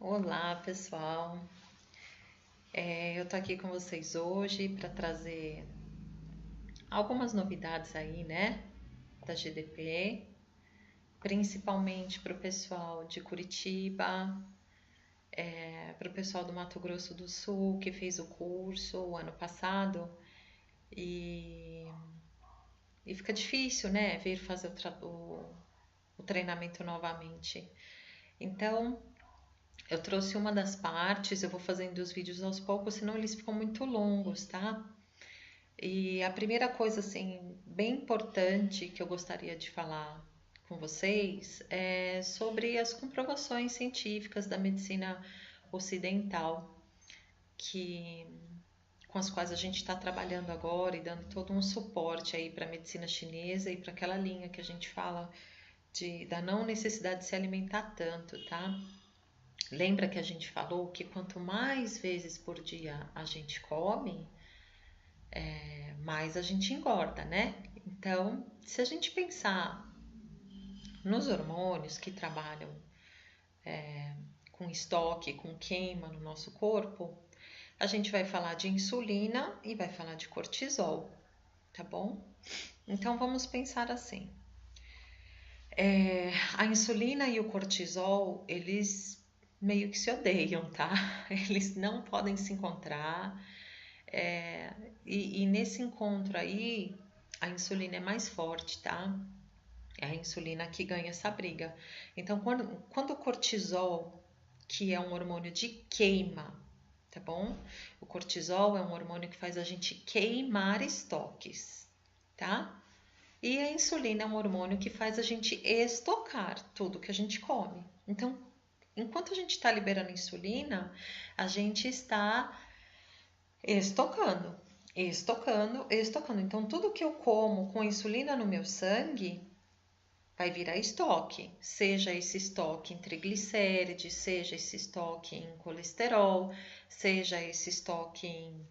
Olá, pessoal. Eu tô aqui com vocês hoje para trazer algumas novidades aí, né, da GDP, principalmente para o pessoal de Curitiba, para o pessoal do Mato Grosso do Sul que fez o curso o ano passado e, e fica difícil, né, vir fazer o treinamento novamente. Então, eu trouxe uma das partes, eu vou fazendo os vídeos aos poucos, senão eles ficam muito longos, tá? E a primeira coisa, assim, bem importante que eu gostaria de falar com vocês é sobre as comprovações científicas da medicina ocidental, que, com as quais a gente está trabalhando agora e dando todo um suporte aí para a medicina chinesa e para aquela linha que a gente fala da não necessidade de se alimentar tanto, tá? Lembra que a gente falou que quanto mais vezes por dia a gente come, mais a gente engorda, né? Então, se a gente pensar nos hormônios que trabalham com estoque, com queima no nosso corpo, a gente vai falar de insulina e vai falar de cortisol, tá bom? Então, vamos pensar assim. A insulina e o cortisol, eles meio que se odeiam, tá? Eles não podem se encontrar. E nesse encontro aí, a insulina é mais forte, tá? É a insulina que ganha essa briga. Então, quando o cortisol, que é um hormônio de queima, tá bom? O cortisol é um hormônio que faz a gente queimar estoques, tá? E a insulina é um hormônio que faz a gente estocar tudo que a gente come. Então, enquanto a gente está liberando insulina, a gente está estocando, estocando. Então, tudo que eu como com insulina no meu sangue vai virar estoque, seja esse estoque em triglicérides, seja esse estoque em colesterol, seja esse estoque em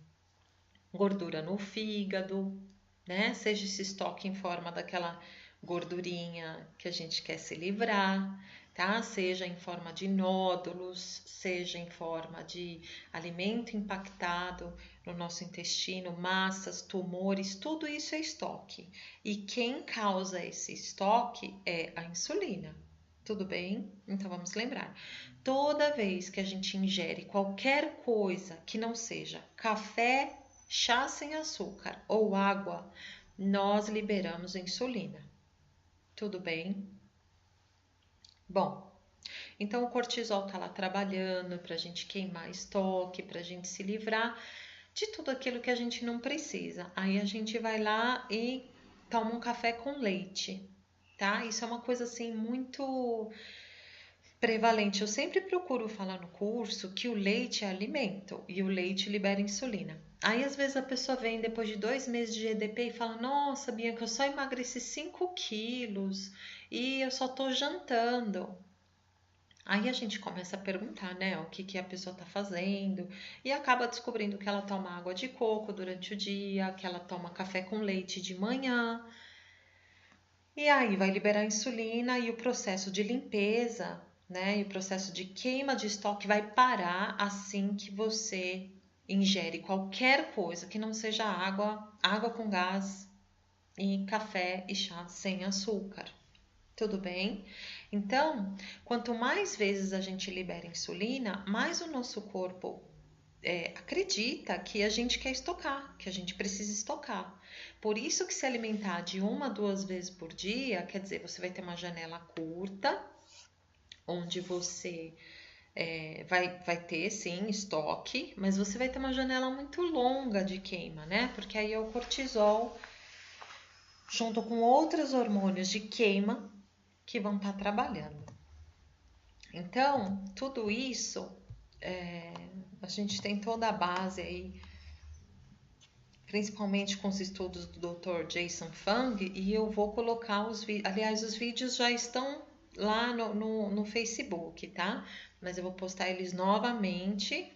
gordura no fígado, né? Seja esse estoque em forma daquela gordurinha que a gente quer se livrar, tá? Seja em forma de nódulos, seja em forma de alimento impactado no nosso intestino, massas, tumores, tudo isso é estoque. E quem causa esse estoque é a insulina. Tudo bem? Então vamos lembrar. Toda vez que a gente ingere qualquer coisa que não seja café, chá sem açúcar ou água, nós liberamos insulina. Tudo bem? Bom, então o cortisol está lá trabalhando para a gente queimar estoque, para a gente se livrar de tudo aquilo que a gente não precisa. Aí a gente vai lá e toma um café com leite, tá? Isso é uma coisa assim muito prevalente. Eu sempre procuro falar no curso que o leite é alimento e o leite libera insulina. Aí às vezes a pessoa vem depois de 2 meses de EDP e fala: Nossa, Bianca, eu só emagreci 5 quilos e eu só tô jantando. Aí a gente começa a perguntar, né, o que que a pessoa está fazendo e acaba descobrindo que ela toma água de coco durante o dia, que ela toma café com leite de manhã. E aí vai liberar insulina e o processo de limpeza, né, e o processo de queima de estoque vai parar assim que você ingere qualquer coisa que não seja água, água com gás e café e chá sem açúcar. Tudo bem? Então, quanto mais vezes a gente libera insulina, mais o nosso corpo acredita que a gente quer estocar, que a gente precisa estocar. Por isso que se alimentar de 1 a 2 vezes por dia, quer dizer, você vai ter uma janela curta, onde você vai ter sim estoque, mas você vai ter uma janela muito longa de queima, né? Porque aí é o cortisol junto com outros hormônios de queima que vão estar trabalhando. Então, tudo isso, a gente tem toda a base aí, principalmente com os estudos do Dr. Jason Fung, e eu vou colocar os vídeos, aliás, os vídeos já estão lá no Facebook, tá? Mas eu vou postar eles novamente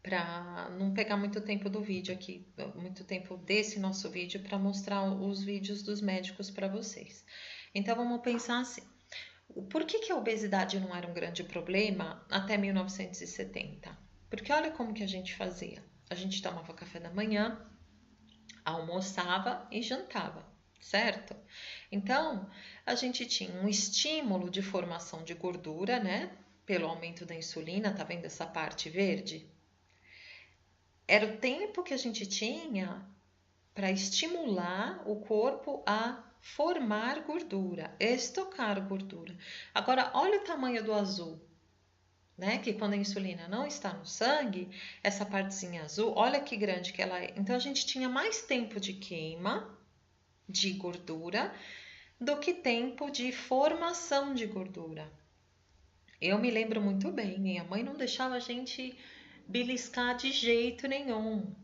para não pegar muito tempo do vídeo aqui, muito tempo desse nosso vídeo para mostrar os vídeos dos médicos para vocês. Então vamos pensar assim: Por que a obesidade não era um grande problema até 1970? Porque olha como que a gente fazia. A gente tomava café da manhã, almoçava e jantava, certo? Então, a gente tinha um estímulo de formação de gordura, né? Pelo aumento da insulina, tá vendo essa parte verde? Era o tempo que a gente tinha para estimular o corpo a formar gordura, estocar gordura. Agora, olha o tamanho do azul, né? Que quando a insulina não está no sangue, essa partezinha azul, olha que grande que ela é. Então, a gente tinha mais tempo de queima de gordura do que tempo de formação de gordura. Eu me lembro muito bem, minha mãe não deixava a gente beliscar de jeito nenhum.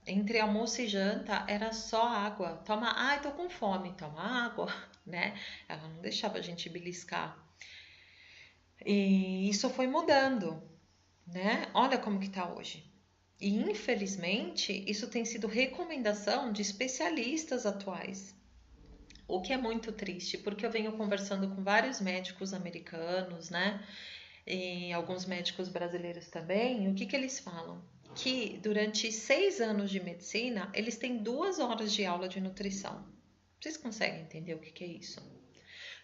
Entre almoço e janta era só água. Toma, ai, tô com fome, toma água, né? Ela não deixava a gente beliscar. E isso foi mudando, né? Olha como que tá hoje. E infelizmente, isso tem sido recomendação de especialistas atuais. O que é muito triste, porque eu venho conversando com vários médicos americanos, né? E alguns médicos brasileiros também. E o que eles falam? Que durante 6 anos de medicina, eles têm 2 horas de aula de nutrição. Vocês conseguem entender o que é isso?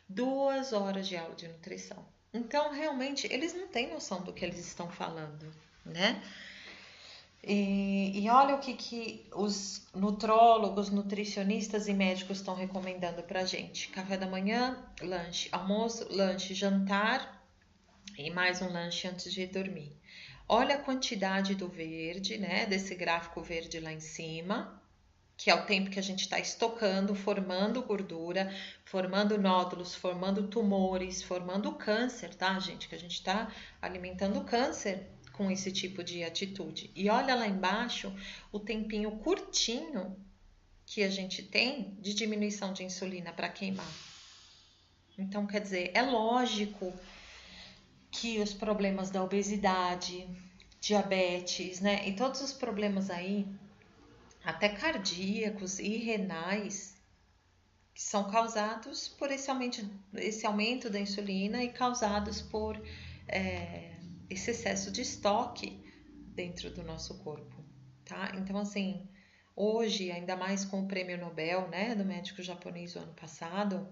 2 horas de aula de nutrição. Então, realmente, eles não têm noção do que eles estão falando, né? E olha o que os nutrólogos, nutricionistas e médicos estão recomendando pra gente. Café da manhã, lanche, almoço, lanche, jantar e mais um lanche antes de dormir. Olha a quantidade do verde, né? Desse gráfico verde lá em cima, que é o tempo que a gente está estocando, formando gordura, formando nódulos, formando tumores, formando câncer, tá, gente? Que a gente está alimentando o câncer com esse tipo de atitude. E olha lá embaixo o tempinho curtinho que a gente tem de diminuição de insulina para queimar. Então, quer dizer, é lógico que os problemas da obesidade, diabetes, né, e todos os problemas aí, até cardíacos e renais, que são causados por esse aumento da insulina e causados por esse excesso de estoque dentro do nosso corpo, tá? Então, assim, hoje, ainda mais com o prêmio Nobel, né, do médico japonês do ano passado,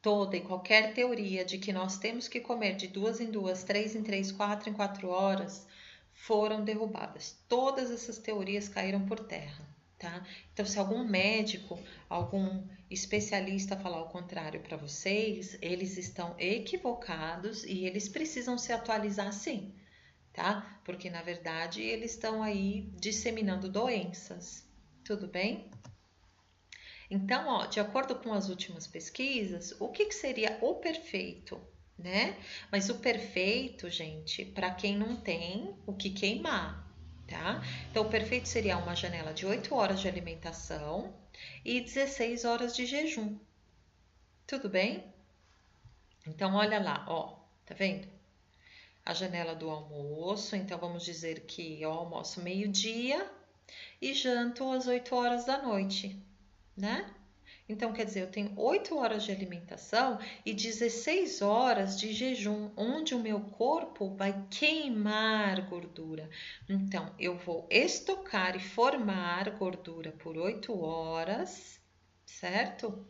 toda e qualquer teoria de que nós temos que comer de 2 em 2, 3 em 3, 4 em 4 horas foram derrubadas. Todas essas teorias caíram por terra, tá? Então, se algum médico, algum especialista falar o contrário para vocês, eles estão equivocados e eles precisam se atualizar sim, tá? Porque na verdade eles estão aí disseminando doenças. Tudo bem? Então, ó, de acordo com as últimas pesquisas, o que seria o perfeito, né? Mas o perfeito, gente, para quem não tem o que queimar, tá? Então, o perfeito seria uma janela de 8 horas de alimentação e 16 horas de jejum. Tudo bem? Então, olha lá, ó, tá vendo? A janela do almoço, então vamos dizer que eu almoço meio-dia e janto às 8 horas da noite, né? Então, quer dizer, eu tenho 8 horas de alimentação e 16 horas de jejum, onde o meu corpo vai queimar gordura. Então, eu vou estocar e formar gordura por 8 horas, certo?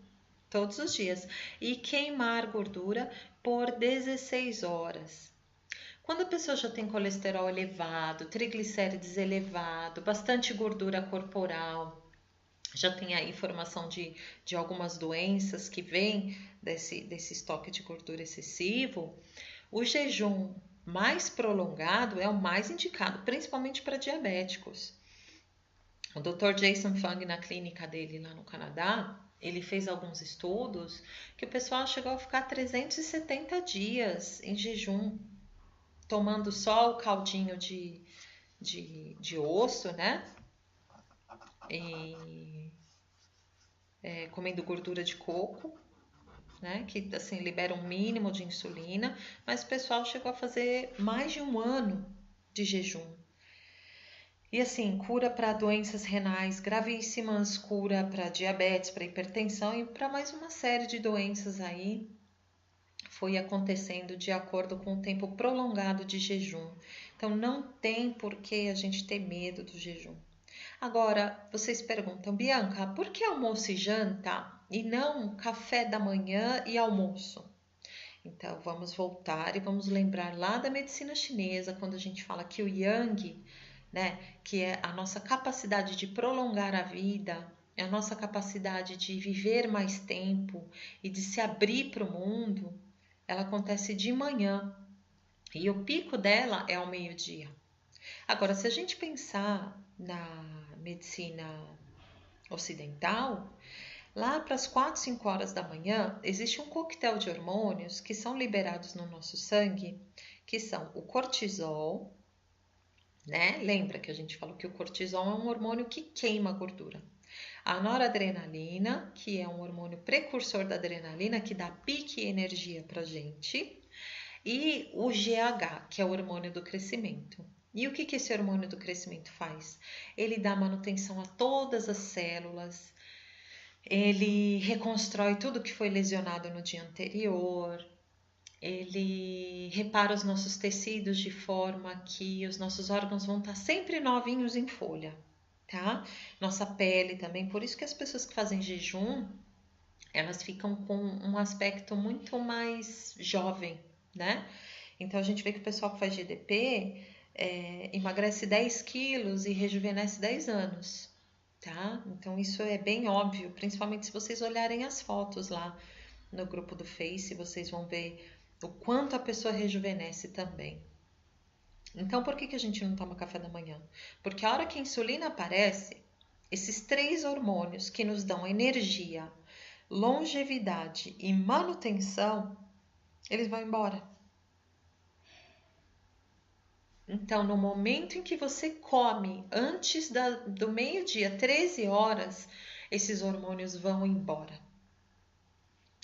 Todos os dias. E queimar gordura por 16 horas. Quando a pessoa já tem colesterol elevado, triglicérides elevado, bastante gordura corporal, já tem aí informação de algumas doenças que vêm desse estoque de gordura excessivo, o jejum mais prolongado é o mais indicado, principalmente para diabéticos. O Dr. Jason Fung, na clínica dele lá no Canadá, ele fez alguns estudos que o pessoal chegou a ficar 370 dias em jejum, tomando só o caldinho de osso, né? E comendo gordura de coco, né? Que assim libera um mínimo de insulina, mas o pessoal chegou a fazer mais de um ano de jejum. E assim, cura para doenças renais gravíssimas, cura para diabetes, para hipertensão e para mais uma série de doenças aí foi acontecendo de acordo com o tempo prolongado de jejum. Então, não tem por que a gente ter medo do jejum. Agora, vocês perguntam, Bianca, por que almoço e janta e não café da manhã e almoço? Então, vamos voltar e vamos lembrar lá da medicina chinesa, quando a gente fala que o Yang, né, que é a nossa capacidade de prolongar a vida, é a nossa capacidade de viver mais tempo e de se abrir para o mundo, ela acontece de manhã e o pico dela é ao meio-dia. Agora, se a gente pensar na medicina ocidental, lá para as 4, 5 horas da manhã, existe um coquetel de hormônios que são liberados no nosso sangue, que são o cortisol, né? Lembra que a gente falou que o cortisol é um hormônio que queima a gordura. A noradrenalina, que é um hormônio precursor da adrenalina, que dá pique e energia pra gente. E o GH, que é o hormônio do crescimento. E o que esse hormônio do crescimento faz? Ele dá manutenção a todas as células, ele reconstrói tudo que foi lesionado no dia anterior, ele repara os nossos tecidos de forma que os nossos órgãos vão estar sempre novinhos em folha, tá? Nossa pele também, por isso que as pessoas que fazem jejum, elas ficam com um aspecto muito mais jovem, né? Então a gente vê que o pessoal que faz GDP emagrece 10 quilos e rejuvenesce 10 anos, tá? Então isso é bem óbvio, principalmente se vocês olharem as fotos lá no grupo do Face, vocês vão ver o quanto a pessoa rejuvenesce também. Então por que a gente não toma café da manhã? Porque a hora que a insulina aparece, esses 3 hormônios que nos dão energia, longevidade e manutenção, eles vão embora. Então, no momento em que você come, antes do meio-dia, 13 horas, esses hormônios vão embora.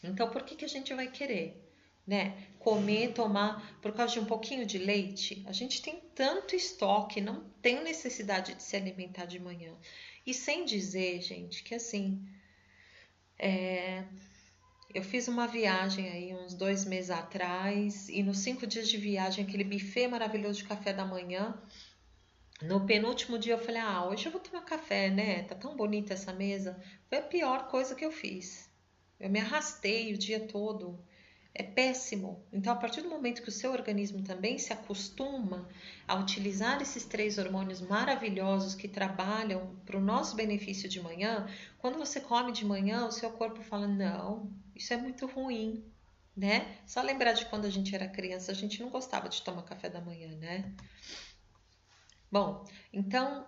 Então, por que a gente vai querer, né, comer, tomar por causa de um pouquinho de leite? A gente tem tanto estoque, não tem necessidade de se alimentar de manhã. E sem dizer, gente, que assim, eu fiz uma viagem aí uns 2 meses atrás e nos 5 dias de viagem, aquele buffet maravilhoso de café da manhã, no penúltimo dia eu falei, hoje eu vou tomar café, né? Tá tão bonita essa mesa. Foi a pior coisa que eu fiz. Eu me arrastei o dia todo. É péssimo. Então, a partir do momento que o seu organismo também se acostuma a utilizar esses 3 hormônios maravilhosos que trabalham para o nosso benefício de manhã, quando você come de manhã, o seu corpo fala, não, isso é muito ruim, né? Só lembrar de quando a gente era criança, a gente não gostava de tomar café da manhã, né? Bom, então,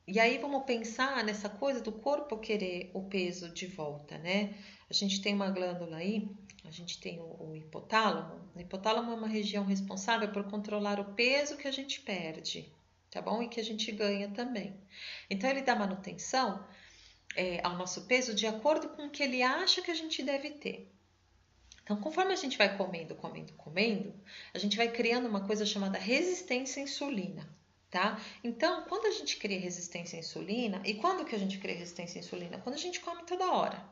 e aí vamos pensar nessa coisa do corpo querer o peso de volta, né? A gente tem uma glândula aí, a gente tem o hipotálamo. O hipotálamo é uma região responsável por controlar o peso que a gente perde, tá bom? E que a gente ganha também. Então, ele dá manutenção ao nosso peso de acordo com o que ele acha que a gente deve ter. Então, conforme a gente vai comendo, a gente vai criando uma coisa chamada resistência à insulina. Tá? Então, quando a gente cria resistência à insulina, e quando que a gente cria resistência à insulina? Quando a gente come toda hora,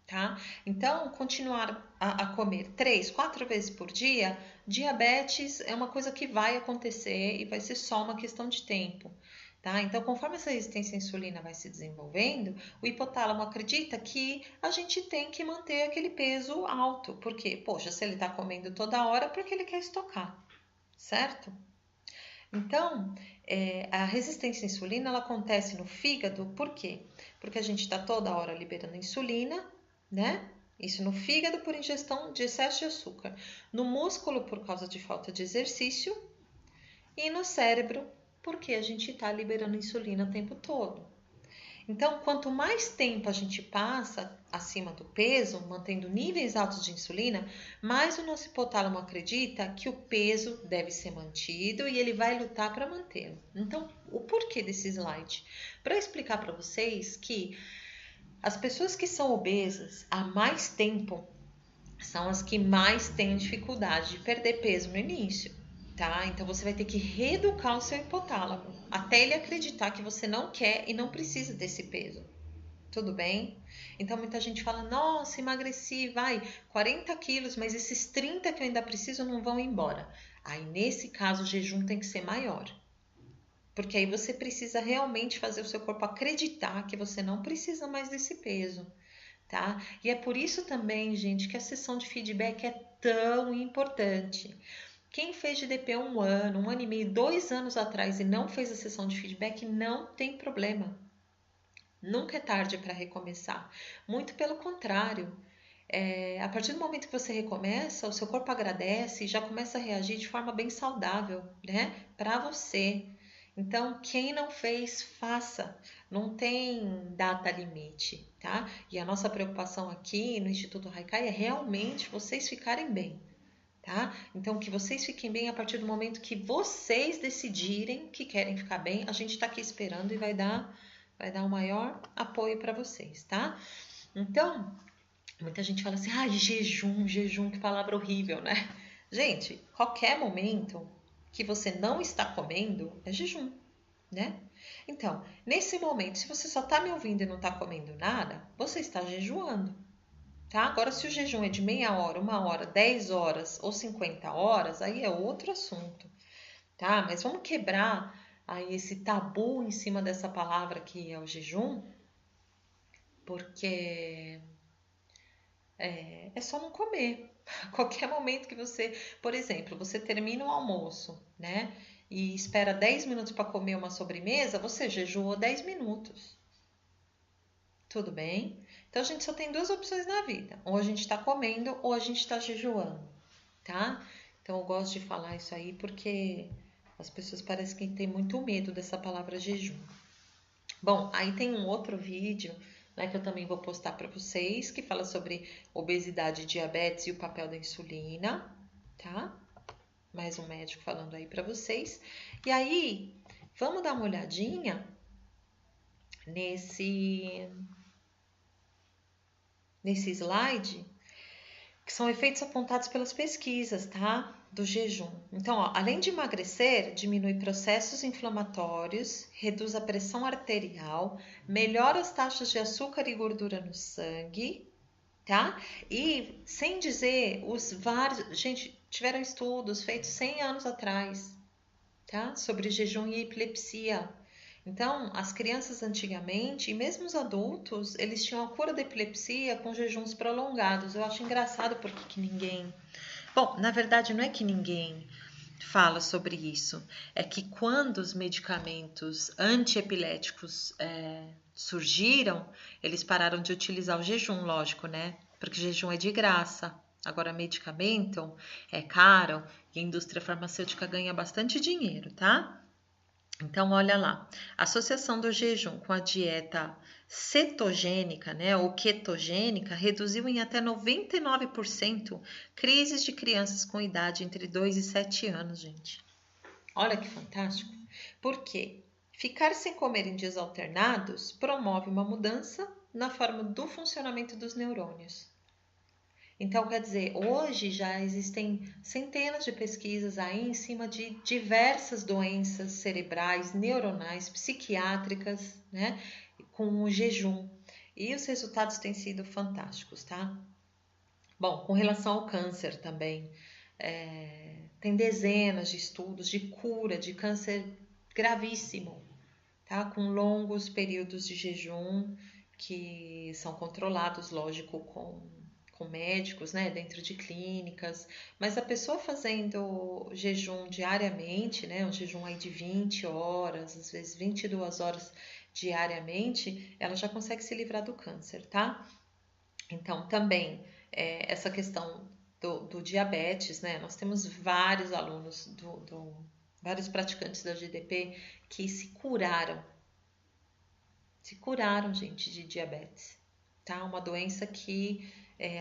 tá? Então, continuar a comer 3, 4 vezes por dia, diabetes é uma coisa que vai acontecer e vai ser só uma questão de tempo, tá? Então, conforme essa resistência à insulina vai se desenvolvendo, o hipotálamo acredita que a gente tem que manter aquele peso alto, porque, poxa, se ele tá comendo toda hora, porque ele quer estocar, certo? Então, a resistência à insulina ela acontece no fígado, por quê? Porque a gente está toda hora liberando insulina, né? Isso no fígado por ingestão de excesso de açúcar, no músculo por causa de falta de exercício e no cérebro porque a gente está liberando insulina o tempo todo. Então, quanto mais tempo a gente passa acima do peso, mantendo níveis altos de insulina, mais o nosso hipotálamo acredita que o peso deve ser mantido e ele vai lutar para mantê-lo. Então, o porquê desse slide? Para explicar para vocês que as pessoas que são obesas há mais tempo são as que mais têm dificuldade de perder peso no início. Tá? Então você vai ter que reeducar o seu hipotálamo até ele acreditar que você não quer e não precisa desse peso, Tudo bem? Então muita gente fala, nossa, emagreci, vai, 40 quilos, mas esses 30 que eu ainda preciso não vão embora. Aí nesse caso o jejum tem que ser maior. Porque aí você precisa realmente fazer o seu corpo acreditar que você não precisa mais desse peso, tá? E é por isso também, gente, que a sessão de feedback é tão importante. Quem fez GDP 1 ano e meio, 2 anos atrás e não fez a sessão de feedback, não tem problema. Nunca é tarde para recomeçar. Muito pelo contrário. A partir do momento que você recomeça, o seu corpo agradece e já começa a reagir de forma bem saudável, né? Para você. Então, quem não fez, faça. Não tem data limite, tá? E a nossa preocupação aqui no Instituto Haikai é realmente vocês ficarem bem, tá? Então, que vocês fiquem bem a partir do momento que vocês decidirem que querem ficar bem. A gente está aqui esperando e vai dar o maior apoio para vocês, tá? Então, muita gente fala assim, jejum, que palavra horrível, né? Gente, qualquer momento que você não está comendo é jejum, né? Então, nesse momento, se você só está me ouvindo e não está comendo nada, você está jejuando, tá? Agora, se o jejum é de meia hora, 1 hora, 10 horas ou 50 horas, aí é outro assunto, tá? Mas vamos quebrar aí esse tabu em cima dessa palavra que é o jejum, porque é só não comer. A qualquer momento que você, por exemplo, você termina o almoço, né? E espera 10 minutos para comer uma sobremesa, você jejuou 10 minutos. Tudo bem? Então a gente só tem 2 opções na vida: ou a gente está comendo ou a gente está jejuando, tá? Então eu gosto de falar isso aí porque as pessoas parecem que têm muito medo dessa palavra jejum. Bom, aí tem um outro vídeo, né, que eu também vou postar para vocês, que fala sobre obesidade e diabetes e o papel da insulina, tá? Mais um médico falando aí para vocês. E aí, vamos dar uma olhadinha nesse slide, que são efeitos apontados pelas pesquisas, tá? Do jejum. Então, ó, além de emagrecer, diminui processos inflamatórios, reduz a pressão arterial, melhora as taxas de açúcar e gordura no sangue, tá? E sem dizer os vários, gente, tiveram estudos feitos 100 anos atrás, tá? Sobre jejum e epilepsia. Então, as crianças antigamente, e mesmo os adultos, eles tinham a cura da epilepsia com jejuns prolongados. Eu acho engraçado porque que ninguém... Bom, na verdade não é que ninguém fala sobre isso. É que quando os medicamentos antiepiléticos surgiram, eles pararam de utilizar o jejum, lógico, né? Porque jejum é de graça. Agora, medicamento é caro e a indústria farmacêutica ganha bastante dinheiro, tá? Então, olha lá, a associação do jejum com a dieta cetogênica, né, ou ketogênica, reduziu em até 99% crises de crianças com idade entre 2 e 7 anos, gente. Olha que fantástico. Por quê? Ficar sem comer em dias alternados promove uma mudança na forma do funcionamento dos neurônios. Então, quer dizer, hoje já existem centenas de pesquisas aí em cima de diversas doenças cerebrais, neuronais, psiquiátricas, né, com o jejum. E os resultados têm sido fantásticos, tá? Bom, com relação ao câncer também, tem dezenas de estudos de cura de câncer gravíssimo, tá? Com longos períodos de jejum que são controlados, lógico, com médicos, né, dentro de clínicas, mas a pessoa fazendo jejum diariamente, né, um jejum aí de 20 horas, às vezes 22 horas diariamente, ela já consegue se livrar do câncer, tá? Então, também, essa questão do diabetes, né, nós temos vários alunos, vários praticantes da GDP que se curaram, gente, de diabetes, tá? Uma doença que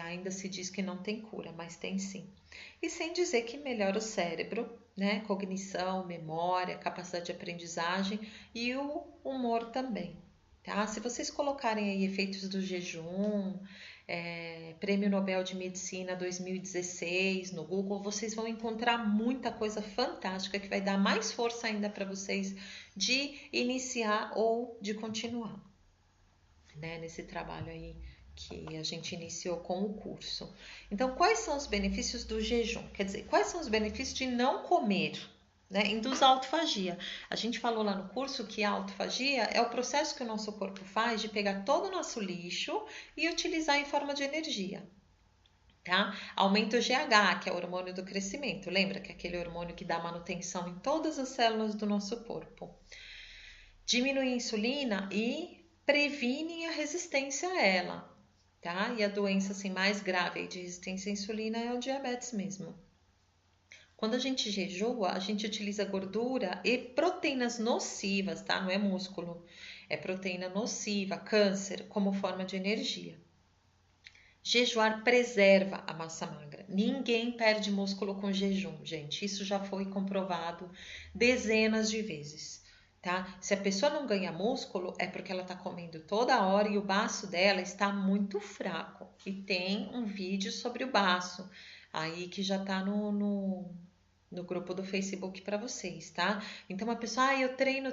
ainda se diz que não tem cura, mas tem sim. E sem dizer que melhora o cérebro, né? Cognição, memória, capacidade de aprendizagem e o humor também, tá? Se vocês colocarem aí efeitos do jejum, Prêmio Nobel de Medicina 2016 no Google, vocês vão encontrar muita coisa fantástica que vai dar mais força ainda para vocês de iniciar ou de continuar. né, nesse trabalho aí que a gente iniciou com o curso. Então, quais são os benefícios do jejum? Quer dizer, quais são os benefícios de não comer? Né? Induz a autofagia. A gente falou lá no curso que a autofagia é o processo que o nosso corpo faz de pegar todo o nosso lixo e utilizar em forma de energia. Tá? Aumenta o GH, que é o hormônio do crescimento. Lembra que é aquele hormônio que dá manutenção em todas as células do nosso corpo. Diminui a insulina e previne a resistência a ela. Tá? E a doença assim, mais grave de resistência à insulina é o diabetes mesmo. Quando a gente jejua, a gente utiliza gordura e proteínas nocivas, tá? Não é músculo, é proteína nociva, câncer, como forma de energia. Jejuar preserva a massa magra. Ninguém perde músculo com jejum, gente. Isso já foi comprovado dezenas de vezes, tá? Se a pessoa não ganha músculo, é porque ela tá comendo toda hora e o baço dela está muito fraco. E tem um vídeo sobre o baço aí que já tá no grupo do Facebook para vocês, tá? Então a pessoa, eu treino,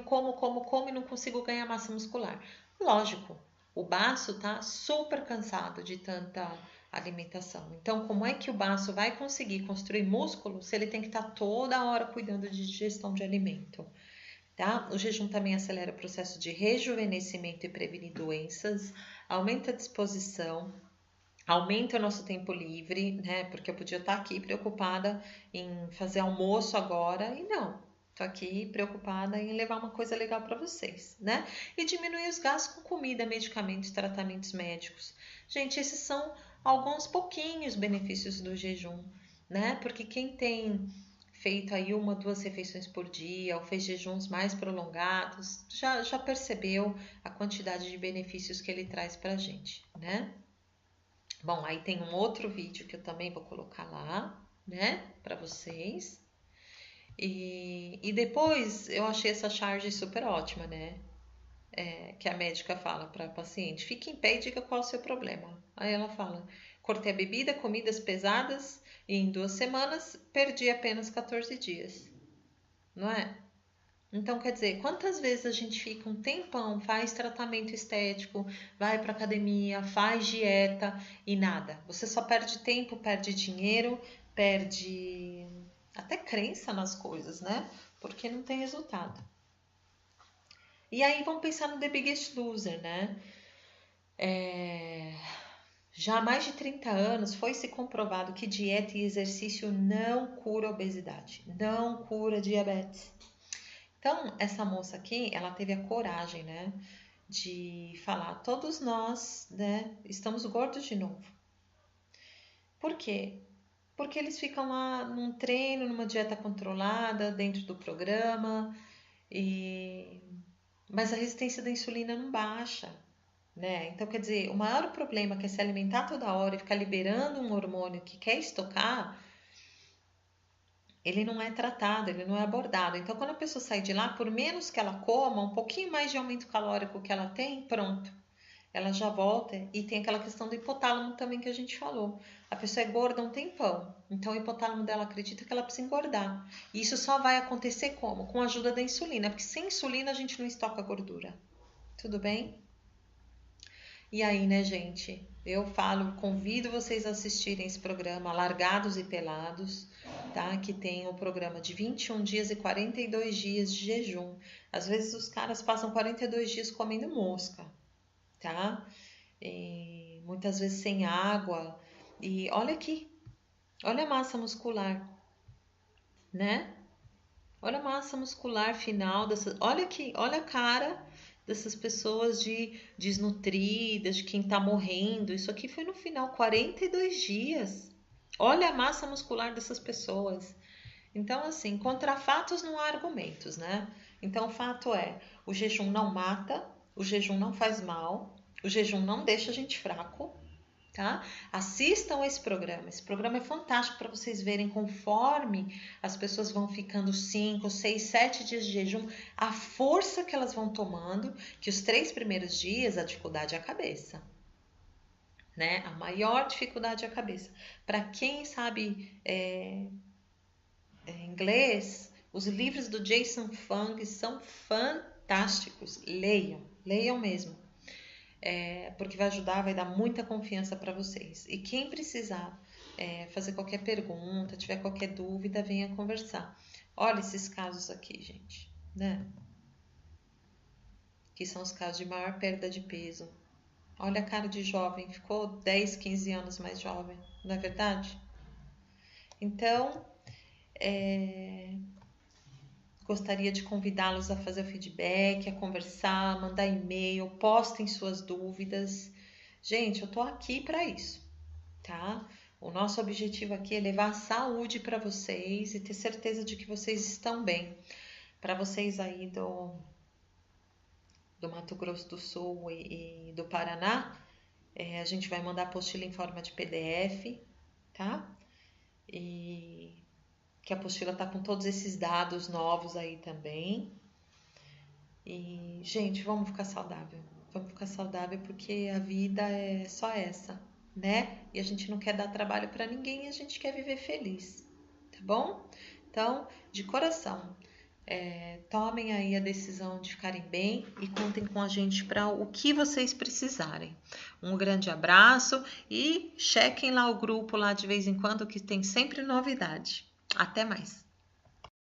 como e não consigo ganhar massa muscular. Lógico, o baço tá super cansado de tanta alimentação. Então, como é que o baço vai conseguir construir músculo se ele tem que estar toda hora cuidando de digestão de alimento? Tá? O jejum também acelera o processo de rejuvenescimento e previne doenças, aumenta a disposição, aumenta o nosso tempo livre, né? Porque eu podia estar aqui preocupada em fazer almoço agora e não. Tô aqui preocupada em levar uma coisa legal para vocês, né? E diminuir os gastos com comida, medicamentos, tratamentos médicos. Gente, esses são alguns pouquinhos benefícios do jejum, né? Porque quem tem feito aí 1, 2 refeições por dia ou fez jejuns mais prolongados, já percebeu a quantidade de benefícios que ele traz pra gente, né? Bom, aí tem um outro vídeo que eu também vou colocar lá, né, para vocês. E depois eu achei essa charge super ótima, né? Que a médica fala para a paciente: fique em pé e diga qual é o seu problema. Aí ela fala: cortei a bebida, comidas pesadas e em 2 semanas perdi apenas 14 dias, não é? Então, quer dizer, quantas vezes a gente fica um tempão, faz tratamento estético, vai para academia, faz dieta e nada. Você só perde tempo, perde dinheiro, perde até crença nas coisas, né? Porque não tem resultado. E aí vamos pensar no The Biggest Loser, né? Já há mais de 30 anos foi-se comprovado que dieta e exercício não cura obesidade, não cura diabetes. Então, essa moça aqui, ela teve a coragem, né, de falar: todos nós, né, estamos gordos de novo. Por quê? Porque eles ficam lá num treino, numa dieta controlada, dentro do programa, mas a resistência da insulina não baixa, né? Então, quer dizer, o maior problema que é se alimentar toda hora e ficar liberando um hormônio que quer estocar, ele não é tratado, ele não é abordado. Então, quando a pessoa sai de lá, por menos que ela coma, um pouquinho mais de aumento calórico que ela tem, pronto. Ela já volta e tem aquela questão do hipotálamo também que a gente falou. A pessoa é gorda um tempão, então o hipotálamo dela acredita que ela precisa engordar. E isso só vai acontecer como? Com a ajuda da insulina, porque sem insulina a gente não estoca gordura. Tudo bem? E aí, né, gente? Eu falo, convido vocês a assistirem esse programa Largados e Pelados, tá? Que tem o programa de 21 dias e 42 dias de jejum. Às vezes os caras passam 42 dias comendo mosca, tá? E muitas vezes sem água. E olha aqui, olha a massa muscular, né? Olha a massa muscular final dessa. Olha aqui, olha a cara dessas pessoas desnutridas, de quem tá morrendo. Isso aqui foi no final, 42 dias. Olha a massa muscular dessas pessoas. Então, assim, contra fatos não há argumentos, né? Então, o fato é: o jejum não mata, o jejum não faz mal, o jejum não deixa a gente fraco, tá? Assistam esse programa. Esse programa é fantástico para vocês verem conforme as pessoas vão ficando 5, 6, 7 dias de jejum, a força que elas vão tomando, que os 3 primeiros dias a dificuldade é a cabeça, né? A maior dificuldade é a cabeça. Para quem sabe inglês, os livros do Jason Fung são fantásticos. Leiam, leiam mesmo. porque vai ajudar, vai dar muita confiança para vocês. E quem precisar fazer qualquer pergunta, tiver qualquer dúvida, venha conversar. Olha esses casos aqui, gente, né? Que são os casos de maior perda de peso. Olha a cara de jovem, ficou 10, 15 anos mais jovem, não é verdade? Então, gostaria de convidá-los a fazer o feedback, a conversar, mandar e-mail, postem suas dúvidas. Gente, eu tô aqui para isso, tá? O nosso objetivo aqui é levar saúde para vocês e ter certeza de que vocês estão bem. Para vocês aí do Mato Grosso do Sul e do Paraná, a gente vai mandar a apostila em forma de PDF, tá? E que a apostila tá com todos esses dados novos aí também. E, gente, vamos ficar saudável. Vamos ficar saudável porque a vida é só essa, né? E a gente não quer dar trabalho para ninguém, a gente quer viver feliz, tá bom? Então, de coração, tomem aí a decisão de ficarem bem e contem com a gente para o que vocês precisarem. Um grande abraço e chequem lá o grupo lá de vez em quando que tem sempre novidade. Até mais!